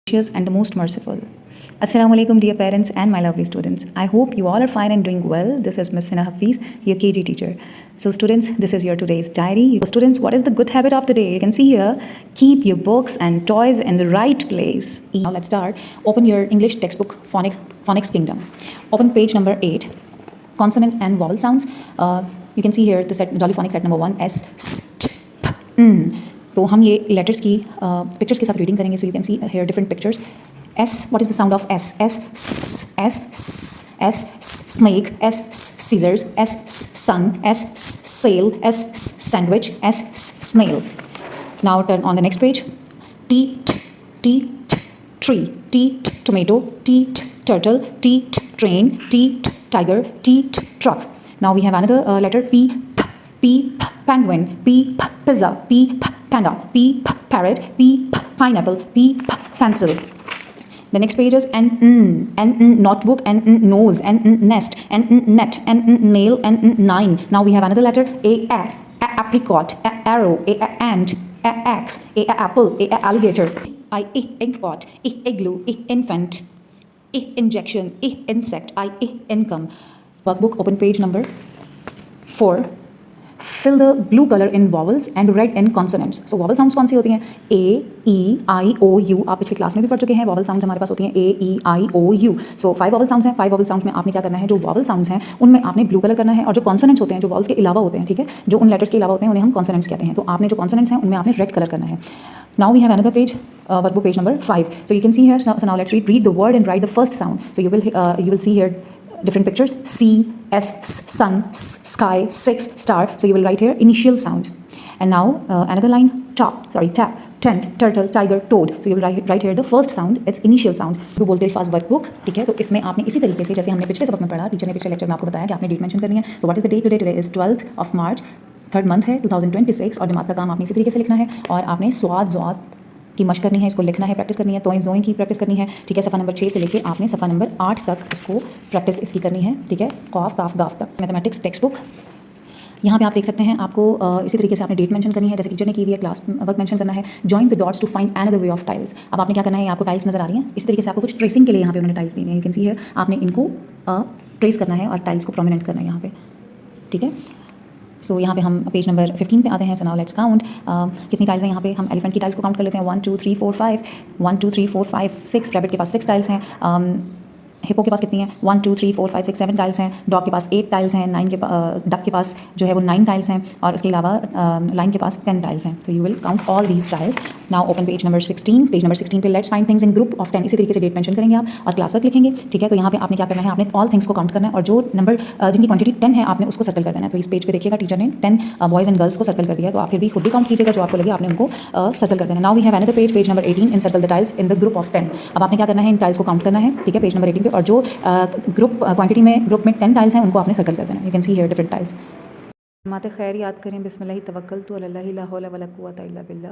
gracious and the most merciful. Assalamu alaikum, dear parents and my lovely students. I hope you all are fine and doing well. This is Miss Hina Hafiz, your KG teacher. So students, this is your today's diary. Students, what is the good habit of the day? You can see here, keep your books and toys in the right place. Now let's start. Open your English textbook, Phonics Kingdom. Open page number 8, consonant and vowel sounds. You can see here the set, Jolly Phonics set number 1, S, S, T, P, N. तो हम ये letters की pictures के साथ reading करेंगे. So you can see here different pictures. S, what is the sound of S? S, snake, S, scissors, S, sun, S, sail, S, sandwich, S, snail. Now turn on the next page. T, tree, T, tomato, T, turtle, T, train, T, tiger, T, truck. Now we have another letter P, penguin, P, pizza, P, panda, P, parrot, P, pineapple, P, pencil. The next page is N, notebook, N, nose, N, nest, N, net, N, nail, N, nine. Now we have another letter A, apricot, A, arrow, A, ant, A, axe, A, apple, A, alligator, I, inkpot, I, igloo, I, infant, I, injection, I, insect, I, income. Workbook, open page number 4. Fill the blue color in vowels and red in consonants. So vowel sounds कौन सी होती हैं? A, E, I, O, U. आप पिछले class में भी पढ़ चुके हैं. vowel sounds हमारे पास होती हैं A, E, I, O, U. So 5 vowel sounds हैं. 5 vowel sounds में आपने क्या करना है? जो vowel sounds हैं उनमें आपने blue color करना है, और जो consonants होते हैं, जो vowels के अलावा होते हैं, ठीक है, जो उन letters के अलावा होते हैं, उन्हें हम consonants कहते हैं. तो आपने जो consonants हैं उनमें आपने red color करना है. Now we have another page, workbook page number 5. So you can see here. So now let's read the word and write the first sound. So you will see here different pictures. C, S, sun, sky, 6, star. So you will write here initial sound. And now another line, tap, tent, turtle, tiger, toad. So you will write here the first sound, its initial sound. दो बोलते अल्फाज workbook, ठीक है. तो इसमें आपने इसी तरीके से, जैसे हमने पिछले सबक में पढ़ा, टीचर ने पिछले लेक्चर में आपको बताया कि आपने डेट मेंशन करनी है. तो what is the date today? Today is 12th of March, 3rd month है 2026. और जमात का काम आपने इसी तरीके से लिखना है, और आपने स्वाद ज़ौत की मशक करनी है, इसको लिखना है, प्रैक्टिस करनी है. तोएं ज़ोएं की प्रैक्टिस करनी है, ठीक है. सफ़ा नंबर 6 से लेके आपने सफ़ा नंबर 8 तक इसको प्रैक्टिस इसकी करनी है, ठीक है. कॉफ काफ गाफ तक. मैथमेटिक्स टेक्स्ट बुक, यहाँ पे आप देख सकते हैं. आपको इसी तरीके से आपने डेट मेंशन करनी है जैसे टीचर ने की हुई है. क्लास वर्क मेंशन करना है. Join the dots to find another way of tiles. अब आपने क्या करना है? आपको टाइल्स नजर आ रही हैं. इस तरीके से आपको कुछ ट्रेसिंग के लिए यहाँ पे उन्होंने टाइल्स दी हैं. You can see here. आपने इनको ट्रेस करना है और टाइल्स को प्रोमिनेंट करना है यहाँ पे, ठीक है. सो यहाँ पे हम पेज नंबर 15 पे आते हैं. So now let's count. कितनी टाइल्स हैं यहाँ पे? हम एलिफेंट की टाइल्स को काउंट कर लेते हैं. 1 2 3 4 5 1 2 3 4 5 6. रैबिट के पास 6 टाइल्स हैं. हिप्पो के पास कितनी है? 1 2 3 4 5 6 7 टाइल्स हैं. डॉग के पास 8 टाइल्स हैं. डक के पास जो है वो 9 टाइल्स हैं, और उसके अलावा लाइन के पास 10 टाइल्स हैं. तो you will count all these tiles. Now open page number 16. Page number 16 पे let's find things in group of 10. इसी तरीके से डेट मेंशन करेंगे आप और क्लास वर्क लिखेंगे, ठीक है. तो यहाँ पे आपने क्या करना है? आपने ऑल थिंग्स को काउंट करना है, और जो नंबर जिनकी क्वांटिटी 10 है आपने उसको सर्कल कर देना है. तो इस पेज पे देखिएगा टीचर ने 10 बॉयज़ एंड गर्ल्स को सर्कल कर दिया. तो आप फिर भी खुद भी काउंट कीजिएगा, जो आपको लगे आपने उनको सर्कल कर देना. Now we have another page, page number 18. In circle the tiles in the group of 10. अब आपने क्या करना है? इन टाइल्स को काउंट करना है, ठीक है, पेज नंबर 18 पे. और जो ग्रुप क्वांटिटी में ग्रुप में 10 टाइल्स हैं उनको आपने सर्कल कर देना. You can see here different tiles. माते खैर याद करें. बिस्मिल्लाह तवक्कलतु अला अल्लाह ला हौला वला कुव्वता इल्ला बिल्लाह.